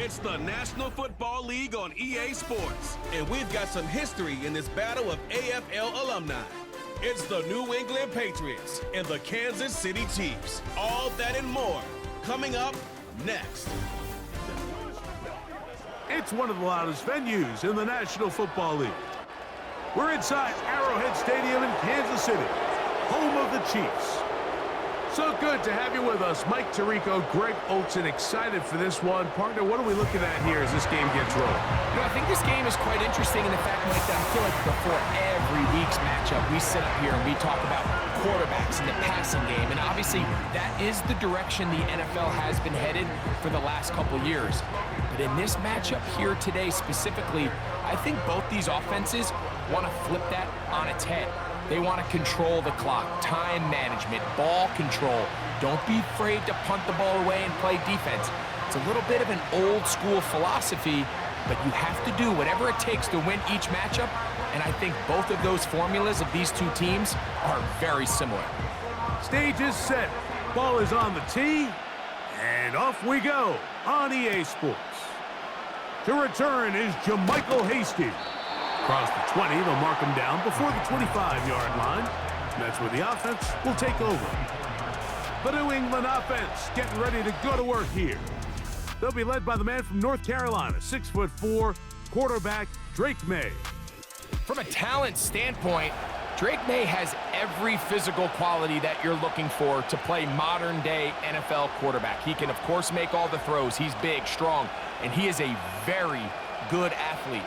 It's the National Football League on EA Sports, and we've got some history in this battle of AFL alumni. It's the New England Patriots and the Kansas City Chiefs. All that and more coming up next. It's one of the loudest venues in the National Football League. We're inside Arrowhead Stadium in Kansas City, home of the Chiefs. So good to have you with us. Mike Tirico, Greg Olson, excited for this one. Partner, what are we looking at here as this game gets rolling? You know, I think this game is quite interesting in the fact, Mike, that I feel like before every week's matchup, we sit up here and we talk about quarterbacks and the passing game. And obviously, that is the direction the NFL has been headed for the last couple years. But in this matchup here today specifically, I think both these offenses want to flip that on its head. They want to control the clock, time management, ball control. Don't be afraid to punt the ball away and play defense. It's a little bit of an old school philosophy, but you have to do whatever it takes to win each matchup. And I think both of those formulas of these two teams are very similar. Stage is set. Ball is on the tee. And off we go on EA Sports. To return is Jermichael Hasty. Across the 20, they'll mark him down before the 25-yard line. That's where the offense will take over. The New England offense getting ready to go to work here. They'll be led by the man from North Carolina, 6'4", quarterback Drake May. From a talent standpoint, Drake May has every physical quality that you're looking for to play modern-day NFL quarterback. He can, of course, make all the throws. He's big, strong, and he is a very good athlete.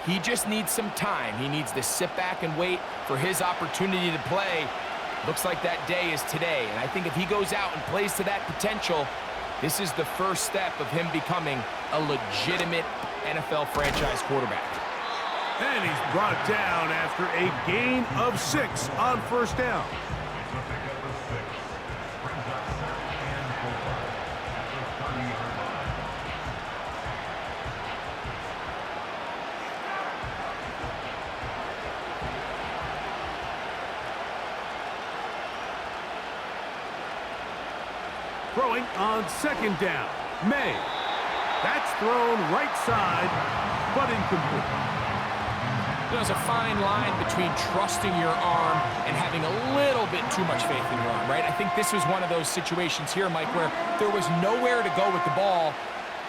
He just needs some time. He needs to sit back and wait for his opportunity to play. Looks like that day is today. And I think if he goes out and plays to that potential, this is the first step of him becoming a legitimate NFL franchise quarterback. And he's brought down after a gain of 6 on first down. Throwing on second down, May. That's thrown right side, but incomplete. There's a fine line between trusting your arm and having a little bit too much faith in your arm, right? I think this was one of those situations here, Mike, where there was nowhere to go with the ball.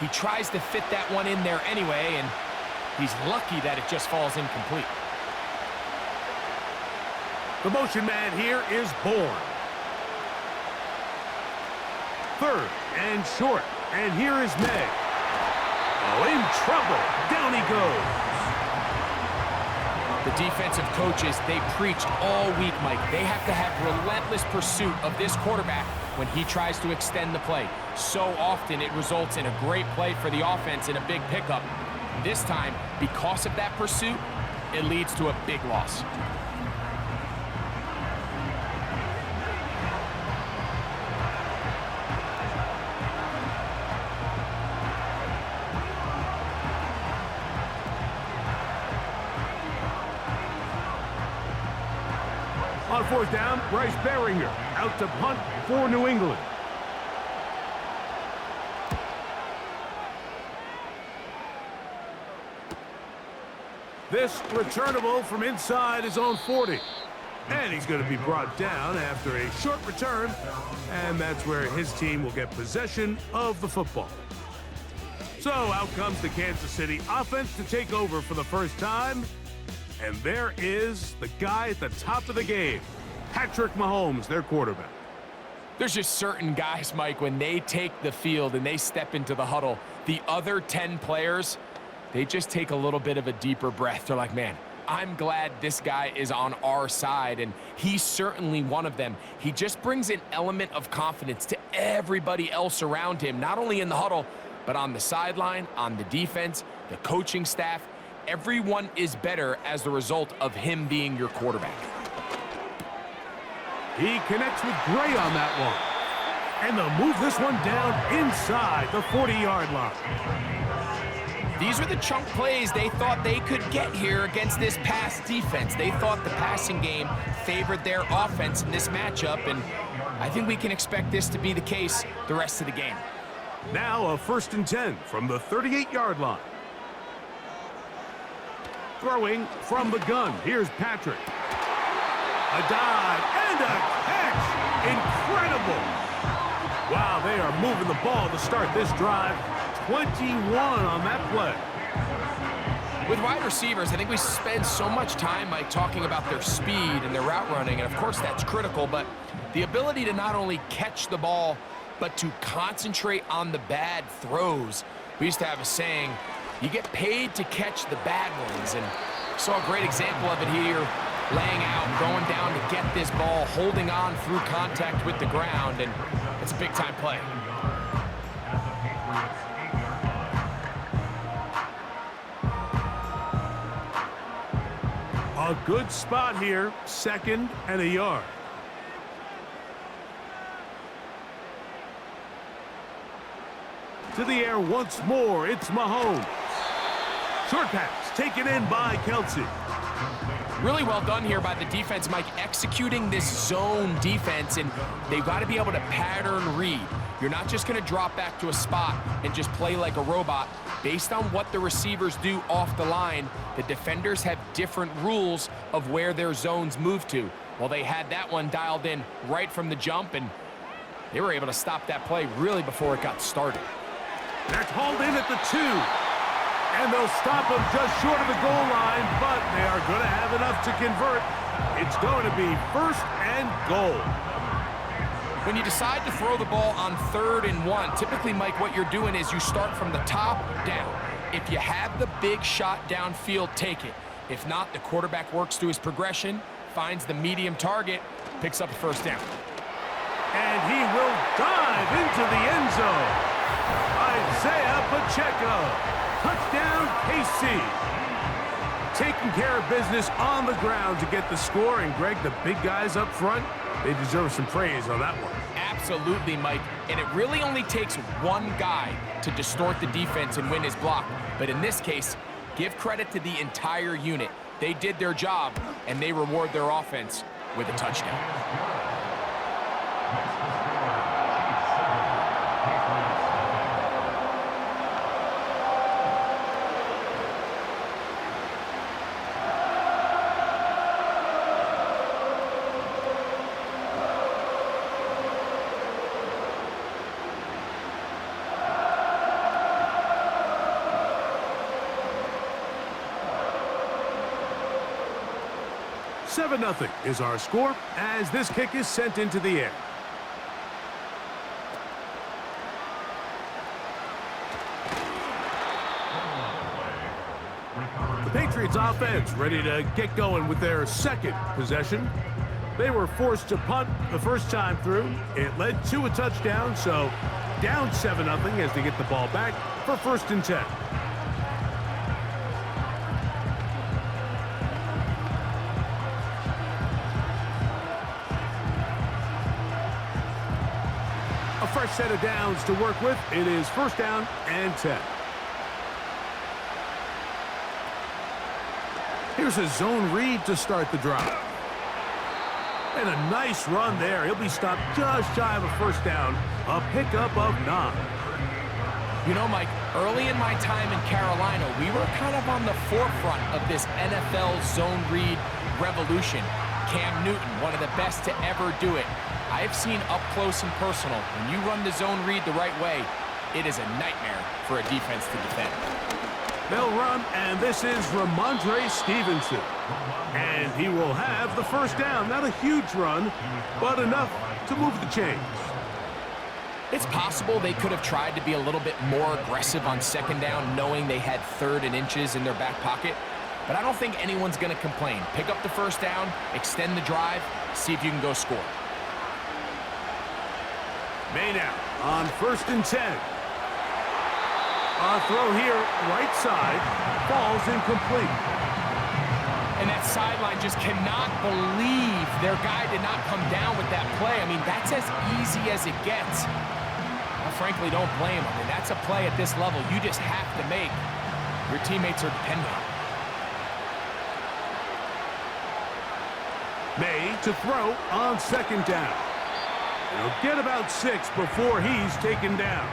He tries to fit that one in there anyway, and he's lucky that it just falls incomplete. The motion man here is Bourne. Third and short, and here is May. Oh, in trouble. Down he goes. The defensive coaches, they preached all week, Mike. They have to have relentless pursuit of this quarterback when he tries to extend the play. So often it results in a great play for the offense and a big pickup. This time, because of that pursuit, it leads to a big loss. On fourth down, Bryce Beringer out to punt for New England. This returnable from inside his own 40. And he's going to be brought down after a short return. And that's where his team will get possession of the football. So out comes the Kansas City offense to take over for the first time. And there is the guy at the top of the game, Patrick Mahomes, their quarterback. There's just certain guys, Mike, when they take the field and they step into the huddle, the other 10 players, they just take a little bit of a deeper breath. They're like, man, I'm glad this guy is on our side, and he's certainly one of them. He just brings an element of confidence to everybody else around him, not only in the huddle, but on the sideline, on the defense, the coaching staff. Everyone is better as the result of him being your quarterback. He connects with Gray on that one. And they'll move this one down inside the 40-yard line. These are the chunk plays they thought they could get here against this pass defense. They thought the passing game favored their offense in this matchup, and I think we can expect this to be the case the rest of the game. Now a 1st and 10 from the 38-yard line. Throwing from the gun. Here's Patrick. A dive and a catch. Incredible. Wow, they are moving the ball to start this drive. 21 on that play. With wide receivers, I think we spend so much time, Mike, talking about their speed and their route running, and of course that's critical, but the ability to not only catch the ball, but to concentrate on the bad throws. We used to have a saying, you get paid to catch the bad ones, and saw a great example of it here, laying out, going down to get this ball, holding on through contact with the ground, and it's a big-time play. A good spot here, 2nd and a yard. To the air once more, it's Mahomes. Short pass taken in by Kelsey. Really well done here by the defense, Mike, executing this zone defense, and they've got to be able to pattern read. You're not just going to drop back to a spot and just play like a robot. Based on what the receivers do off the line, the defenders have different rules of where their zones move to. Well, they had that one dialed in right from the jump, and they were able to stop that play really before it got started. They're called in at the 2. And they'll stop them just short of the goal line, but they are going to have enough to convert. It's going to be 1st and goal. When you decide to throw the ball on 3rd and 1, typically, Mike, what you're doing is you start from the top down. If you have the big shot downfield, take it. If not, the quarterback works through his progression, finds the medium target, picks up a 1st down. And he will dive into the end zone. Isaiah Pacheco. Touchdown, KC. Taking care of business on the ground to get the score. And, Greg, the big guys up front, they deserve some praise on that one. Absolutely, Mike. And it really only takes one guy to distort the defense and win his block. But in this case, give credit to the entire unit. They did their job, and they reward their offense with a touchdown. Seven 0 is our score as this kick is sent into the air. The Patriots offense ready to get going with their 2nd possession. They were forced to punt the first time through. It led to a touchdown, so down 7 0 as they get the ball back for 1st and 10. A fresh set of downs to work with. It is 1st down and 10. Here's a zone read to start the drive. And a nice run there. He'll be stopped just shy of a 1st down. A pickup of 9. You know, Mike, early in my time in Carolina, we were kind of on the forefront of this NFL zone read revolution. Cam Newton, one of the best to ever do it. I have seen up close and personal, when you run the zone read the right way, it is a nightmare for a defense to defend. They'll run, and this is Ramondre Stevenson. And he will have the 1st down. Not a huge run, but enough to move the chains. It's possible they could have tried to be a little bit more aggressive on 2nd down, knowing they had 3rd and inches in their back pocket. But I don't think anyone's going to complain. Pick up the 1st down, extend the drive, see if you can go score. May now on 1st and 10. A throw here, right side, falls incomplete. And that sideline just cannot believe their guy did not come down with that play. I mean, that's as easy as it gets. I frankly don't blame him. And that's a play at this level you just have to make. Your teammates are dependent on it. May to throw on 2nd down. He'll get about 6 before he's taken down.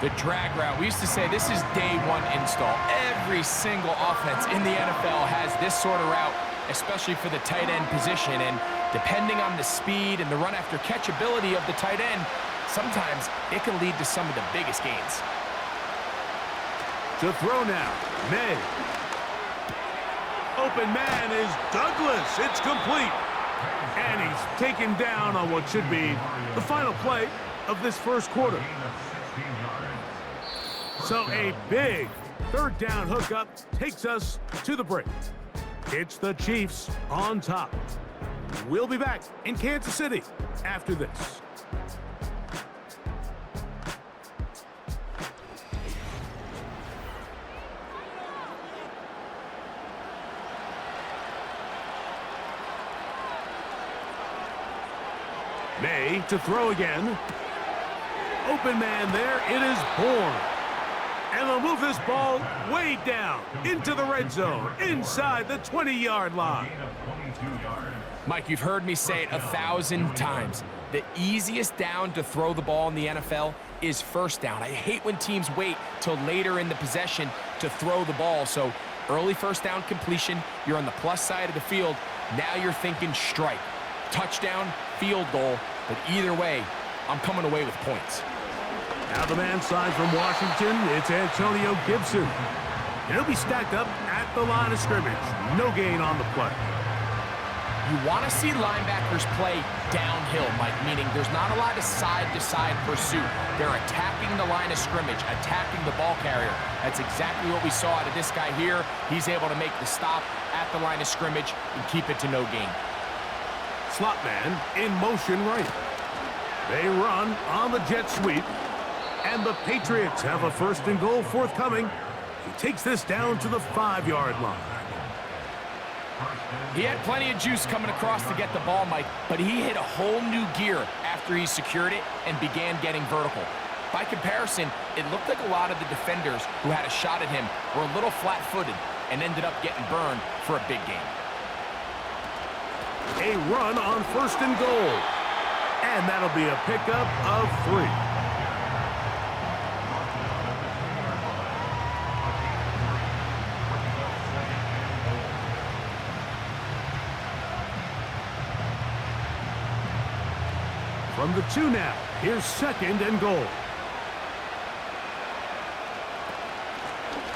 The drag route. We used to say this is day one install. Every single offense in the NFL has this sort of route, especially for the tight end position. And depending on the speed and the run after catch ability of the tight end, sometimes it can lead to some of the biggest gains. To throw now, May. Open man is Douglas. It's complete. And he's taken down on what should be the final play of this first quarter. So a big third down hookup takes us to the break. It's the Chiefs on top. We'll be back in Kansas City after this. May to throw again. Open man there. It is Bourne. And they'll move this ball way down into the red zone, inside the 20-yard line. Mike, you've heard me say it 1,000 times. The easiest down to throw the ball in the NFL is first down. I hate when teams wait till later in the possession to throw the ball. So early first down completion, you're on the plus side of the field. Now you're thinking strike. Touchdown, field goal, but either way, I'm coming away with points. Now the man signed from Washington, it's Antonio Gibson. He'll be stacked up at the line of scrimmage. No gain on the play. You want to see linebackers play downhill, Mike, meaning there's not a lot of side-to-side pursuit. They're attacking the line of scrimmage, attacking the ball carrier. That's exactly what we saw out of this guy here. He's able to make the stop at the line of scrimmage and keep it to no gain. Slot man in motion right. They run on the jet sweep. And the Patriots have a first and goal forthcoming. He takes this down to the 5-yard line. He had plenty of juice coming across to get the ball, Mike, but he hit a whole new gear after he secured it and began getting vertical. By comparison, it looked like a lot of the defenders who had a shot at him were a little flat-footed and ended up getting burned for a big game. A run on first and goal. And that'll be a pickup of 3. From the 2 now, here's second and goal.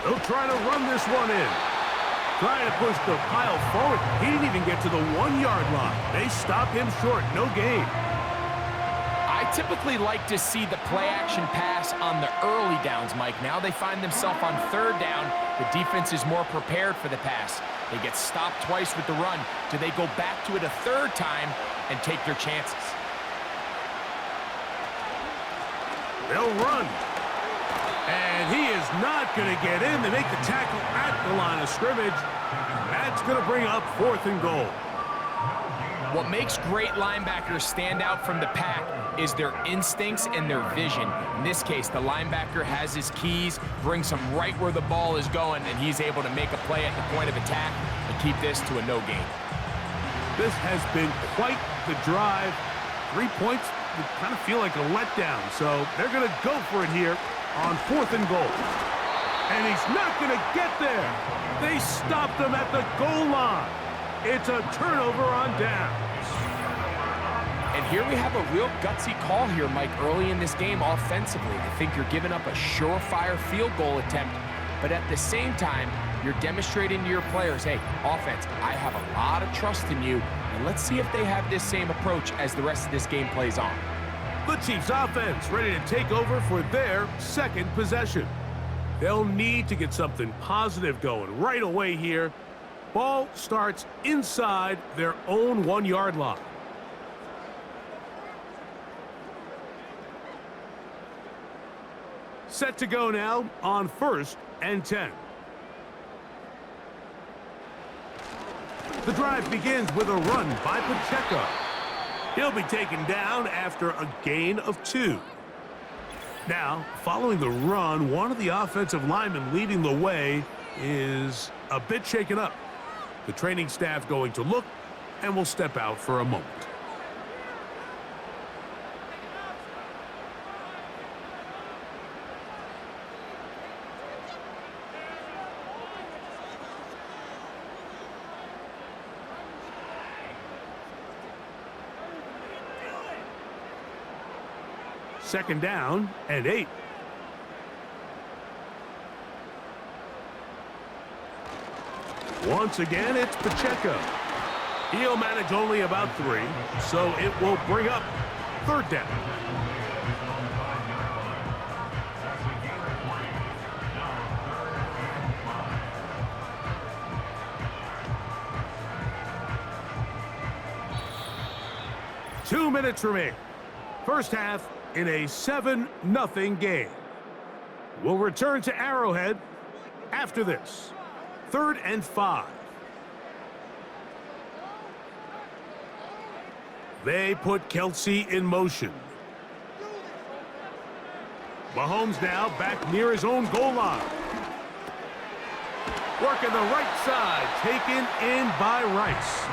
They'll try to run this one in. Trying to push the pile forward. He didn't even get to the 1-yard line. They stop him short, no gain. I typically like to see the play-action pass on the early downs, Mike. Now they find themselves on third down. The defense is more prepared for the pass. They get stopped twice with the run. Do they go back to it a third time and take their chances? They'll run. And he is not going to get in. They make the tackle at the line of scrimmage. That's going to bring up 4th and goal. What makes great linebackers stand out from the pack is their instincts and their vision. In this case, the linebacker has his keys, brings him right where the ball is going, and he's able to make a play at the point of attack and keep this to a no gain. This has been quite the drive. 3 points would kind of feel like a letdown, so they're going to go for it here on 4th and goal. And he's not going to get there. They stopped him at the goal line. It's a turnover on downs. And here we have a real gutsy call here, Mike, early in this game offensively. I think you're giving up a surefire field goal attempt, but at the same time, you're demonstrating to your players, hey, offense, I have a lot of trust in you, and let's see if they have this same approach as the rest of this game plays on. The Chiefs offense ready to take over for their second possession. They'll need to get something positive going right away here. Ball starts inside their own 1-yard line. Set to go now on 1st and 10. The drive begins with a run by Pacheco. He'll be taken down after a gain of 2. Now, following the run, one of the offensive linemen leading the way is a bit shaken up. The training staff going to look and will step out for a moment. Second down and 8. Once again, it's Pacheco. He'll manage only about 3, so it will bring up third down. Two minutes remain. First half in a 7-0 game. We'll return to Arrowhead after this. 3rd and 5. They put Kelsey in motion. Mahomes now back near his own goal line. Working the right side, taken in by Rice.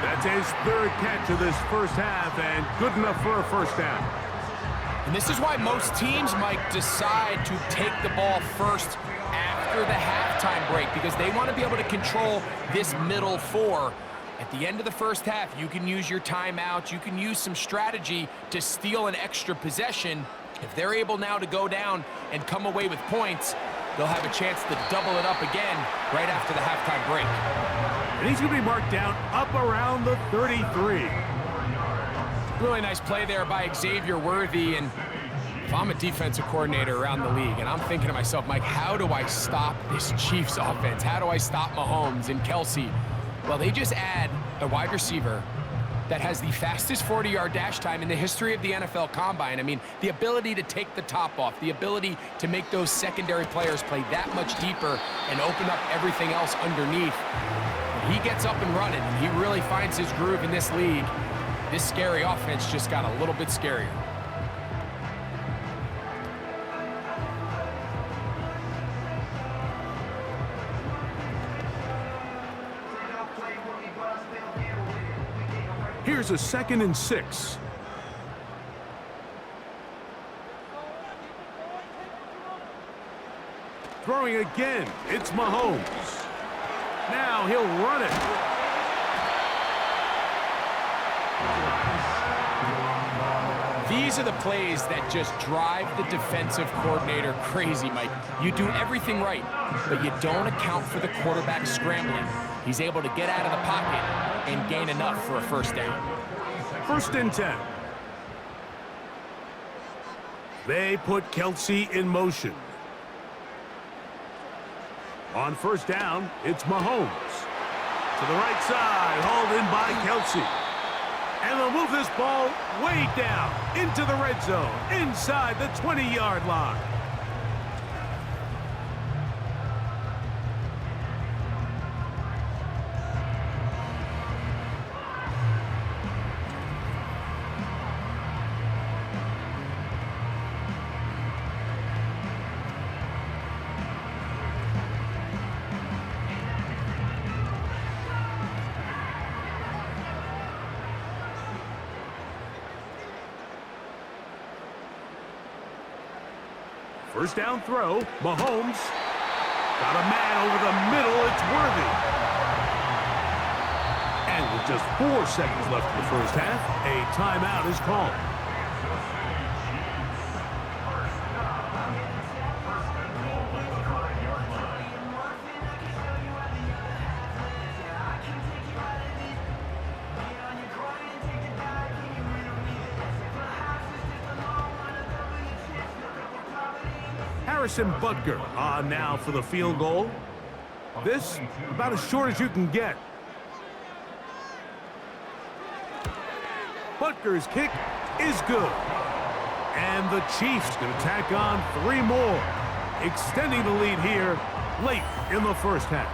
That's his 3rd catch of this first half, and good enough for a first down. And this is why most teams might decide to take the ball first after the halftime break, because they want to be able to control this middle 4. At the end of the first half, you can use your timeout, you can use some strategy to steal an extra possession. If they're able now to go down and come away with points, they'll have a chance to double it up again right after the halftime break. And he's going to be marked down up around the 33. Really nice play there by Xavier Worthy. And if I'm a defensive coordinator around the league, and I'm thinking to myself, Mike, how do I stop this Chiefs offense? How do I stop Mahomes and Kelsey? Well, they just add a wide receiver that has the fastest 40-yard dash time in the history of the NFL Combine. I mean, the ability to take the top off, the ability to make those secondary players play that much deeper and open up everything else underneath. When he gets up and running, and he really finds his groove in this league, this scary offense just got a little bit scarier. Here's a 2nd and 6. Throwing again, it's Mahomes. Now he'll run it. These are the plays that just drive the defensive coordinator crazy, Mike. You do everything right, but you don't account for the quarterback scrambling. He's able to get out of the pocket and gain enough for a first down. 1st and 10. They put Kelsey in motion. On first down, it's Mahomes. To the right side, hauled in by Kelsey. And they'll move this ball way down into the red zone, inside the 20-yard line. First down throw, Mahomes. Got a man over the middle, it's Worthy. And with just 4 seconds left in the first half, a timeout is called. Harrison Butker on now for the field goal. This about as short as you can get. Butker's kick is good. And the Chiefs going to tack on 3 more, extending the lead here late in the first half.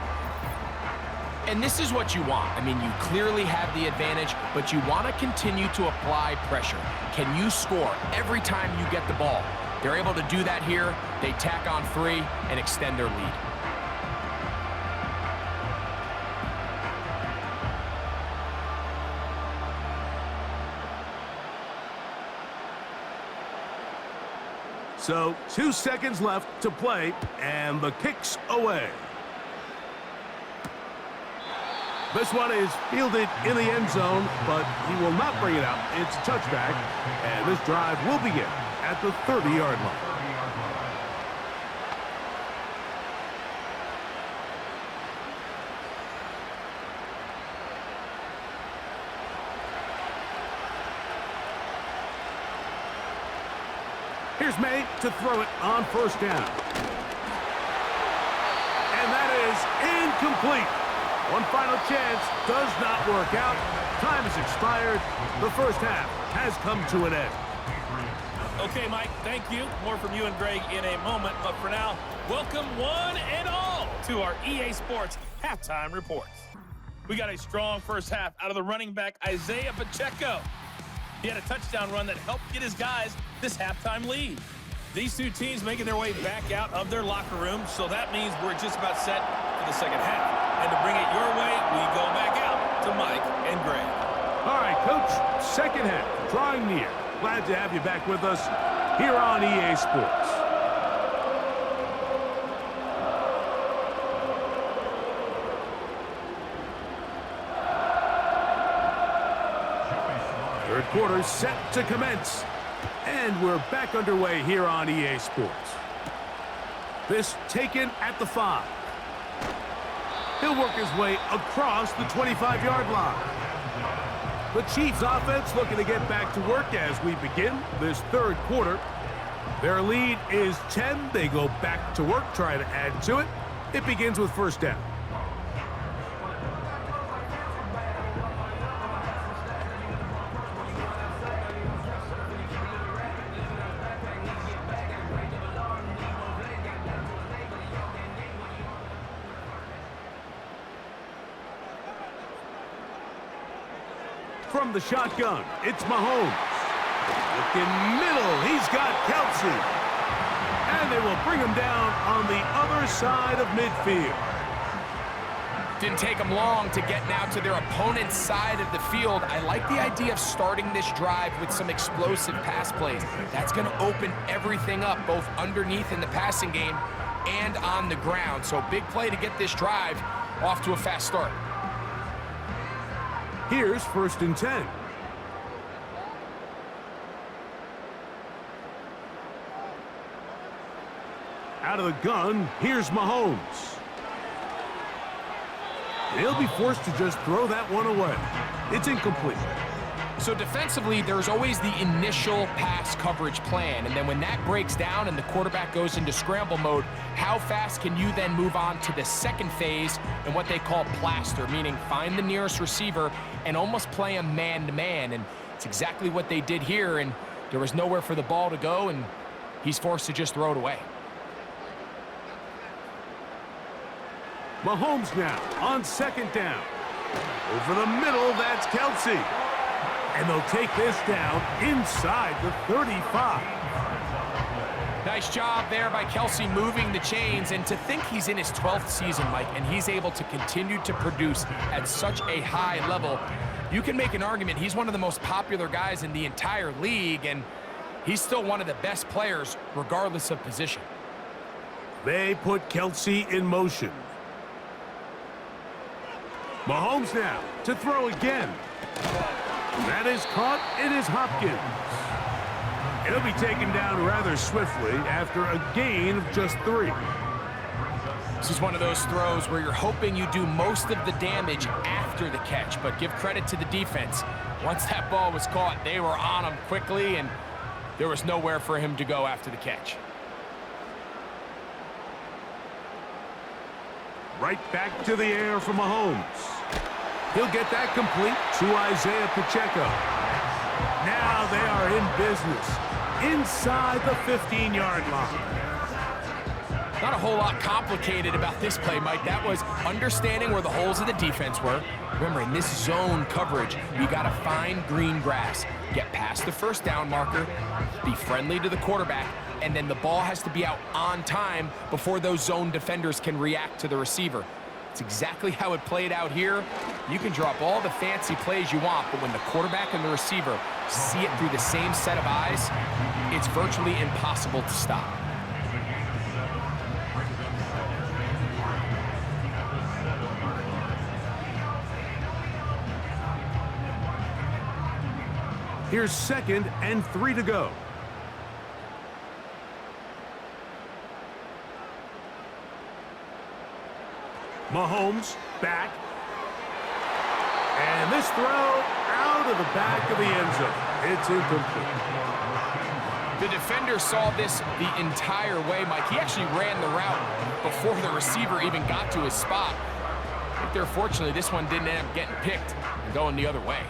And this is what you want. I mean, you clearly have the advantage, but you want to continue to apply pressure. Can you score every time you get the ball? They're able to do that here. They tack on 3 and extend their lead. So 2 seconds left to play, and the kick's away. This one is fielded in the end zone, but he will not bring it out. It's a touchback, and this drive will begin. at the 30-yard line. Here's May to throw it on first down. And that is incomplete. One final chance does not work out. Time has expired. The first half has come to an end. Okay, Mike, thank you. More from you and Greg in a moment. But for now, welcome one and all to our EA Sports Halftime Reports. We got a strong first half out of the running back, Isaiah Pacheco. He had a touchdown run that helped get his guys this halftime lead. These two teams making their way back out of their locker room, so that means we're just about set for the second half. And to bring it your way, we go back out to Mike and Greg. All right, Coach, second half, drawing near. Glad to have you back with us here on EA Sports. Third quarter set to commence. And we're back underway here on EA Sports. This taken at the 5. He'll work his way across the 25-yard line. The Chiefs offense looking to get back to work as we begin this third quarter. Their lead is 10. They go back to work, try to add to it. It begins with first down. From the shotgun, it's Mahomes. Looking middle, he's got Kelsey. And they will bring him down on the other side of midfield. Didn't take them long to get now to their opponent's side of the field. I like the idea of starting this drive with some explosive pass plays. That's going to open everything up, both underneath in the passing game and on the ground. So big play to get this drive off to a fast start. Here's first and 10. Out of the gun, here's Mahomes. He'll be forced to just throw that one away. It's incomplete. So defensively, there's always the initial pass coverage plan, and then when that breaks down and the quarterback goes into scramble mode, how fast can you then move on to the second phase and what they call plaster, meaning find the nearest receiver and almost play him man-to-man, and it's exactly what they did here, and there was nowhere for the ball to go, and he's forced to just throw it away. Mahomes now on second down. Over the middle, that's Kelsey. And they'll take this down inside the 35. Nice job there by Kelsey moving the chains, and to think he's in his 12th season, Mike, and he's able to continue to produce at such a high level. You can make an argument he's one of the most popular guys in the entire league, and he's still one of the best players regardless of position. They put Kelsey in motion. Mahomes now to throw again. That is caught. It is Hopkins. It'll be taken down rather swiftly after a gain of just 3. This is one of those throws where you're hoping you do most of the damage after the catch, but give credit to the defense. Once that ball was caught, they were on him quickly, and there was nowhere for him to go after the catch. Right back to the air for Mahomes. He'll get that complete to Isaiah Pacheco. Now they are in business inside the 15-yard line. Not a whole lot complicated about this play, Mike. That was understanding where the holes of the defense were. Remember, in this zone coverage, you got to find green grass, get past the first down marker, be friendly to the quarterback, and then the ball has to be out on time before those zone defenders can react to the receiver. It's exactly how it played out here. You can drop all the fancy plays you want, but when the quarterback and the receiver see it through the same set of eyes, it's virtually impossible to stop. Here's 2nd and 3 to go. Mahomes back. And this throw out of the back of the end zone. It's incomplete. The defender saw this the entire way, Mike. He actually ran the route before the receiver even got to his spot. But there, fortunately, this one didn't end up getting picked and going the other way.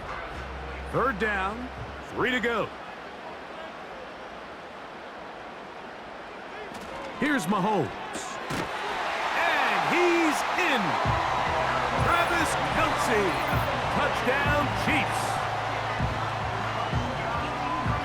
Third down, 3 to go. Here's Mahomes. And he's in. Travis Kelce. Touchdown, Chiefs.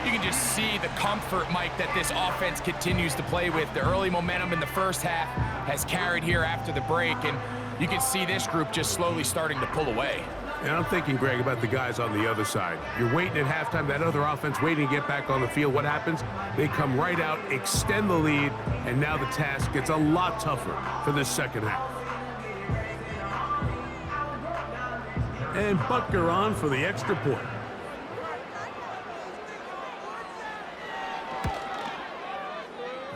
You can just see the comfort, Mike, that this offense continues to play with. The early momentum in the first half has carried here after the break, and you can see this group just slowly starting to pull away. And I'm thinking, Greg, about the guys on the other side. You're waiting at halftime, that other offense waiting to get back on the field. What happens? They come right out, extend the lead, and now the task gets a lot tougher for this second half. And Butker on for the extra point.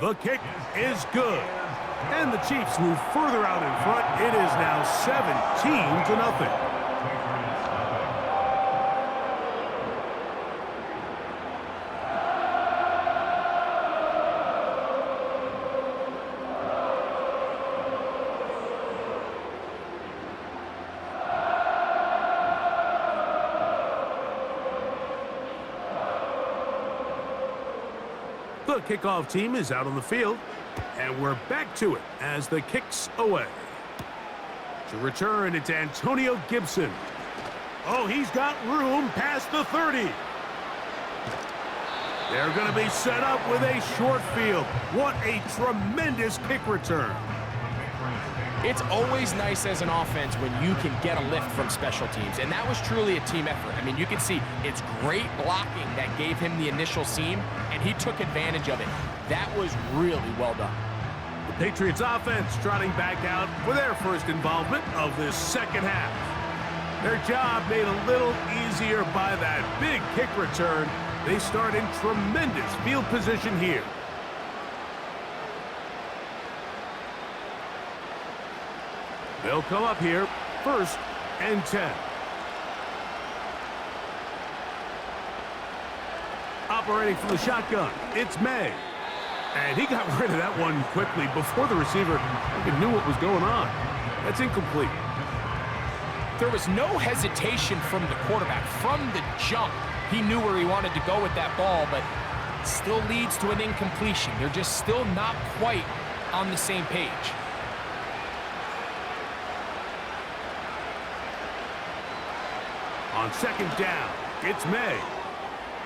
The kick is good. And the Chiefs move further out in front. It is now 17-0. The kickoff team is out on the field, and we're back to it as the kick's away. To return, it's Antonio Gibson. Oh, he's got room past the 30. They're going to be set up with a short field. What a tremendous kick return. It's always nice as an offense when you can get a lift from special teams, and that was truly a team effort. I mean, you can see it's great blocking that gave him the initial seam, and he took advantage of it. That was really well done. The Patriots offense trotting back out for their first involvement of this second half. Their job made a little easier by that big kick return. They start in tremendous field position here. They'll come up here, 1st and 10. Operating from the shotgun, it's May. And he got rid of that one quickly before the receiver even knew what was going on. That's incomplete. There was no hesitation from the quarterback. From the jump, he knew where he wanted to go with that ball, but it still leads to an incompletion. They're just still not quite on the same page. On 2nd down, it's May.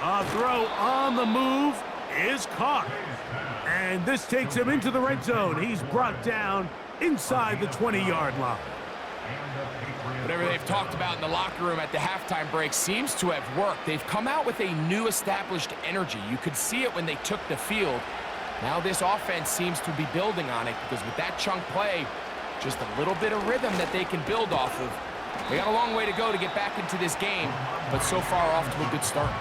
A throw on the move is caught. And this takes him into the red zone. He's brought down inside the 20-yard line. Whatever they've talked about in the locker room at the halftime break seems to have worked. They've come out with a new established energy. You could see it when they took the field. Now this offense seems to be building on it because with that chunk play, just a little bit of rhythm that they can build off of. They got a long way to go to get back into this game, but so far off to a good start.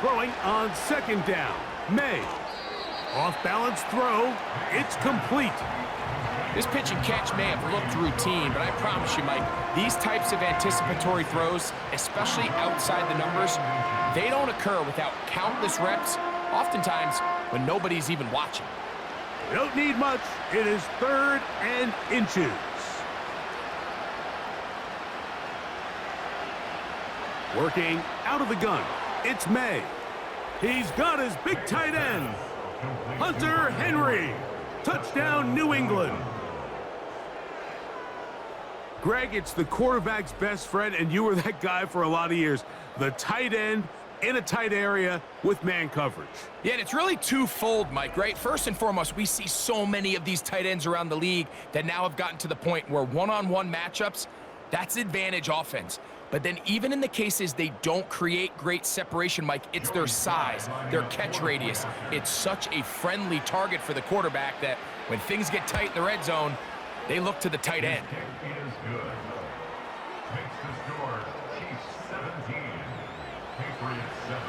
Throwing on 2nd down, May. Off-balance throw, it's complete. This pitch and catch may have looked routine, but I promise you, Mike, these types of anticipatory throws, especially outside the numbers, they don't occur without countless reps, oftentimes when nobody's even watching. They don't need much. It is 3rd and inches. Working out of the gun, it's May. He's got his big tight end, Hunter Henry. Touchdown, New England. Greg, it's the quarterback's best friend, and you were that guy for a lot of years. The tight end in a tight area with man coverage. Yeah, and it's really twofold, Mike, right? First and foremost, we see so many of these tight ends around the league that now have gotten to the point where one-on-one matchups, that's advantage offense. But then even in the cases they don't create great separation, Mike, it's their size, their catch radius. It's such a friendly target for the quarterback that When things get tight in the red zone, they look to the tight end. Is good. Makes the score Chiefs 17, Patriots 7.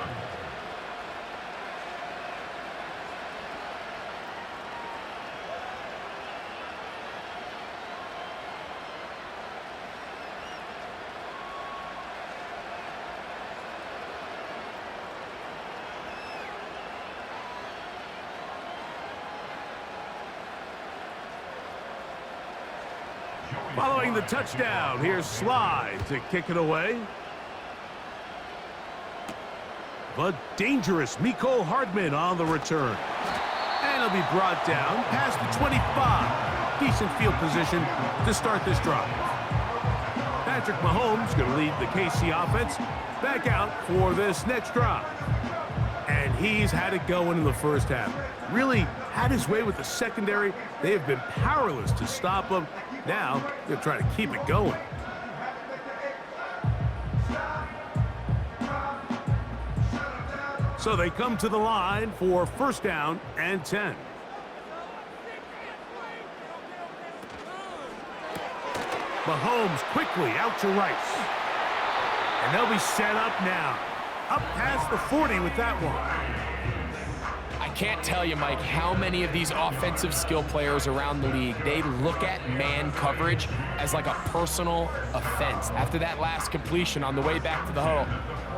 Following the touchdown, here's Slide to kick it away. The dangerous Mecole Hardman on the return. And he'll be brought down past the 25. Decent field position to start this drive. Patrick Mahomes going to lead the KC offense back out for this next drive. And he's had it going in the first half. Really had his way with the secondary. They have been powerless to stop him. Now, they'll try to keep it going. So they come to the line for first down and 10. Mahomes quickly out to Rice. And they'll be set up now. Up past the 40 with that one. I can't tell you, Mike, how many of these offensive skill players around the league, they look at man coverage as like a personal offense. After that last completion on the way back to the huddle,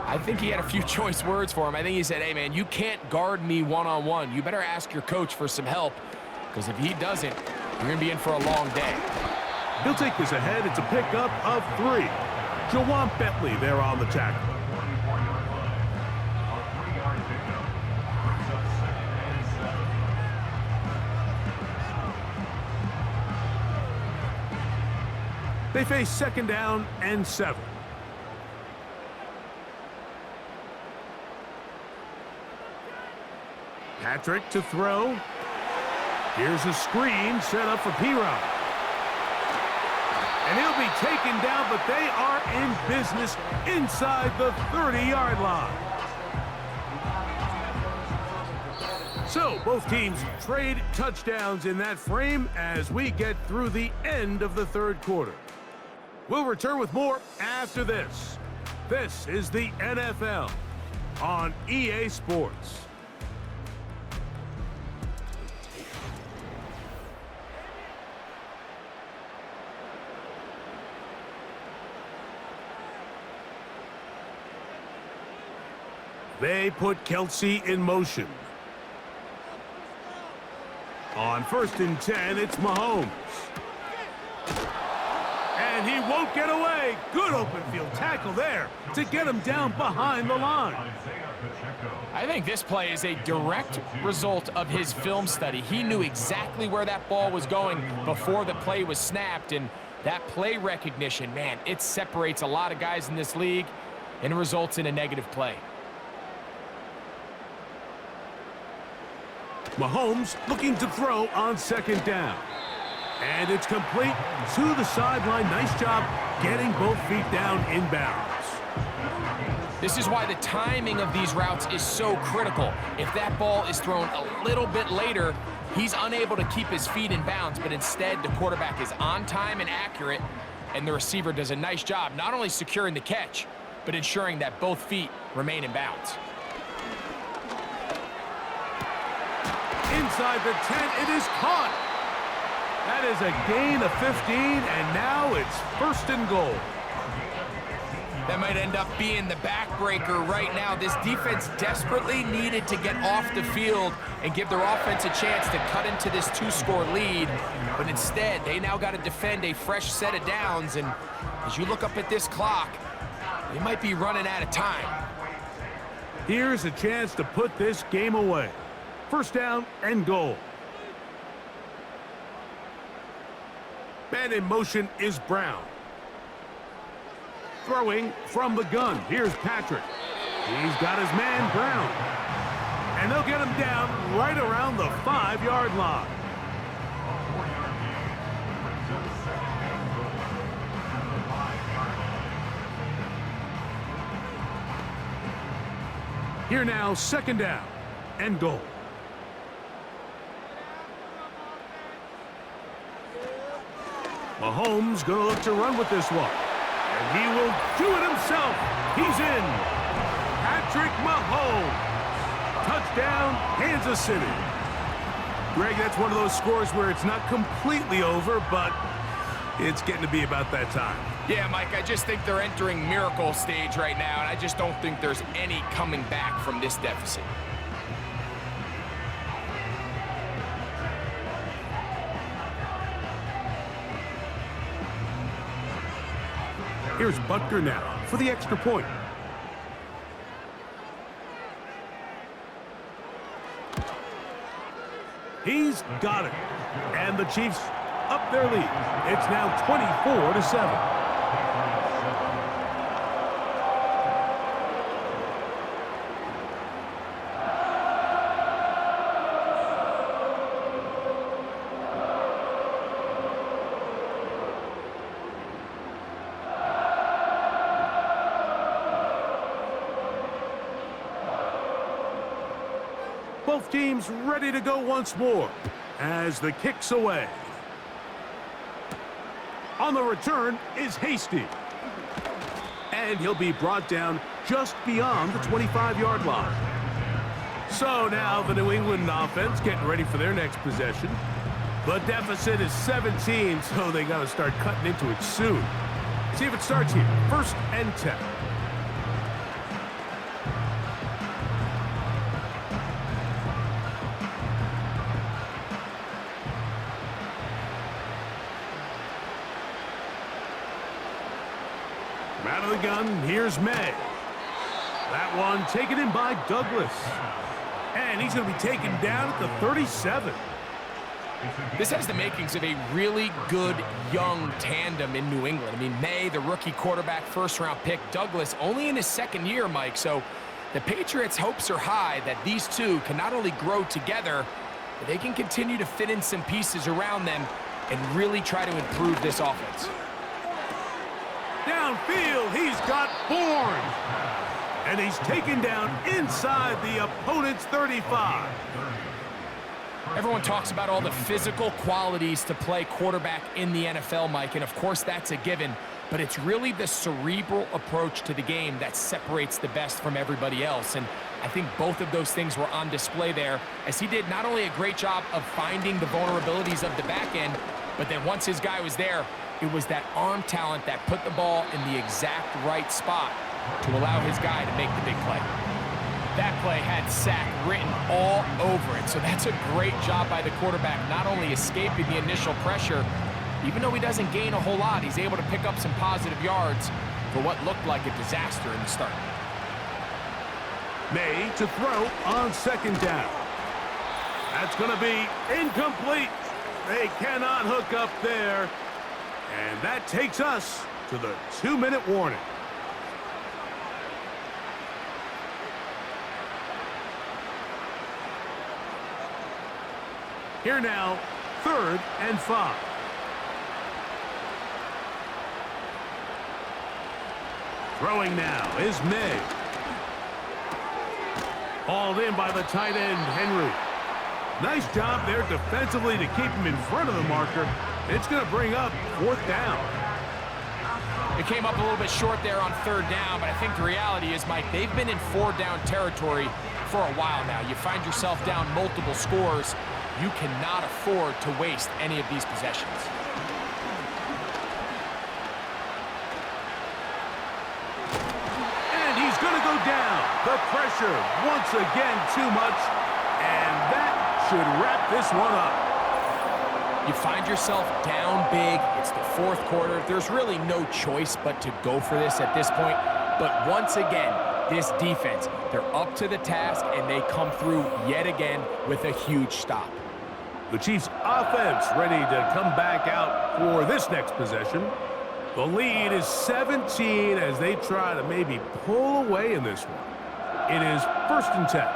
I think he had a few choice words for him. I think he said, hey, man, you can't guard me one-on-one. You better ask your coach for some help, because if he doesn't, you're going to be in for a long day. He'll take this ahead. It's a pickup of 3. Jawan Bentley there on the tackle. They face second down and 7. Patrick to throw. Here's a screen set up for P-Rod. And he'll be taken down, but they are in business inside the 30-yard line. So both teams trade touchdowns in that frame as we get through the end of the third quarter. We'll return with more after this. This is the NFL on EA Sports. They put Kelsey in motion. On first and 10, it's Mahomes. And he won't get away. Good open field tackle there to get him down behind the line. I think this play is a direct result of his film study. He knew exactly where that ball was going before the play was snapped, and that play recognition, man, it separates a lot of guys in this league and results in a negative play. Mahomes looking to throw on second down. And it's complete to the sideline. Nice job getting both feet down inbounds. This is why the timing of these routes is so critical. If that ball is thrown a little bit later, he's unable to keep his feet in bounds, but instead the quarterback is on time and accurate, and the receiver does a nice job not only securing the catch, but ensuring that both feet remain in bounds. Inside the 10, it is caught. That is a gain of 15, and now it's first and goal. That might end up being the backbreaker right now. This defense desperately needed to get off the field and give their offense a chance to cut into this 2-score lead, but instead, they now got to defend a fresh set of downs, and as you look up at this clock, they might be running out of time. Here's a chance to put this game away. First down and goal. Man in motion is Brown. Throwing from the gun. Here's Patrick. He's got his man Brown. And they'll get him down right around the 5-yard line. Here now, second down and goal. Mahomes going to look to run with this one. And he will do it himself. He's in. Patrick Mahomes. Touchdown, Kansas City. Greg, that's one of those scores where it's not completely over, but it's getting to be about that time. Yeah, Mike, I just think they're entering miracle stage right now, and I just don't think there's any coming back from this deficit. Here's Butker now for the extra point. He's got it. And the Chiefs up their lead. It's now 24-7. Both teams ready to go once more as the kick's away. On the return is Hasty. And he'll be brought down just beyond the 25-yard line. So now the New England offense getting ready for their next possession. The deficit is 17, so they got to start cutting into it soon. See if it starts here. 1st and 10. Out of the gun, here's May. That one taken in by Douglas. And he's going to be taken down at the 37. This has the makings of a really good young tandem in New England. I mean, May, the rookie quarterback, first-round pick. Douglas, only in his second year, Mike. So the Patriots' hopes are high that these two can not only grow together, but they can continue to fit in some pieces around them and really try to improve this offense. Downfield, he's got Bourne. And he's taken down inside the opponent's 35. Everyone talks about all the physical qualities to play quarterback in the NFL, Mike, and of course that's a given, but it's really the cerebral approach to the game that separates the best from everybody else, and I think both of those things were on display there, as he did not only a great job of finding the vulnerabilities of the back end, but then once his guy was there, it was that arm talent that put the ball in the exact right spot to allow his guy to make the big play. That play had sack written all over it, so that's a great job by the quarterback, not only escaping the initial pressure, even though he doesn't gain a whole lot, he's able to pick up some positive yards for what looked like a disaster in the start. May to throw on 2nd down. That's going to be incomplete. They cannot hook up there. And that takes us to the 2-minute warning. Here now, 3rd and 5. Throwing now is May. Hauled in by the tight end, Henry. Nice job there defensively to keep him in front of the marker. It's going to bring up 4th down. It came up a little bit short there on 3rd down, but I think the reality is, Mike, they've been in 4-down territory for a while now. You find yourself down multiple scores. You cannot afford to waste any of these possessions. And he's going to go down. The pressure once again too much, and that should wrap this one up. You find yourself down big. It's the 4th quarter. There's really no choice but to go for this at this point. But once again, this defense, they're up to the task, and they come through yet again with a huge stop. The Chiefs' offense ready to come back out for this next possession. The lead is 17 as they try to maybe pull away in this one. It is 1st and 10.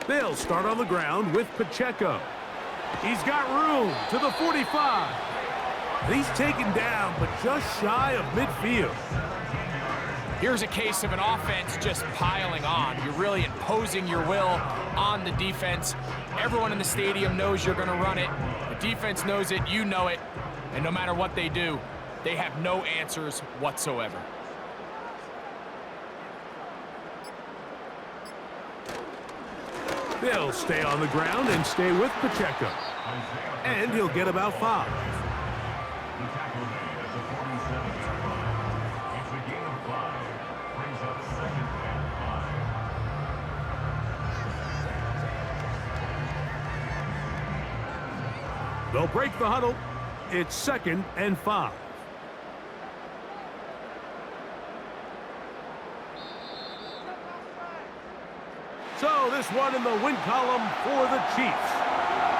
They'll start on the ground with Pacheco. He's got room to the 45. And he's taken down, but just shy of midfield. Here's a case of an offense just piling on. You're really imposing your will on the defense. Everyone in the stadium knows you're going to run it. The defense knows it, you know it. And no matter what they do, they have no answers whatsoever. They'll stay on the ground and stay with Pacheco. And he'll get about 5. The tackle made at the 47-yard line. It's a gain of 5. Brings up 2nd and 5. They'll break the huddle. It's 2nd and 5. So this one in the win column for the Chiefs.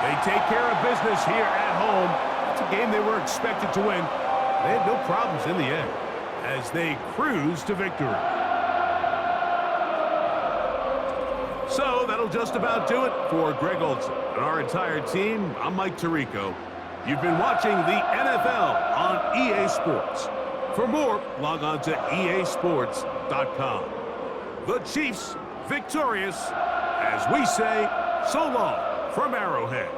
They take care of business here at home. It's a game they were expected to win. They had no problems in the end as they cruise to victory. So that'll just about do it for Greg Olson and our entire team. I'm Mike Tirico. You've been watching the NFL on EA Sports. For more, log on to easports.com. The Chiefs victorious, as we say, so long from Arrowhead.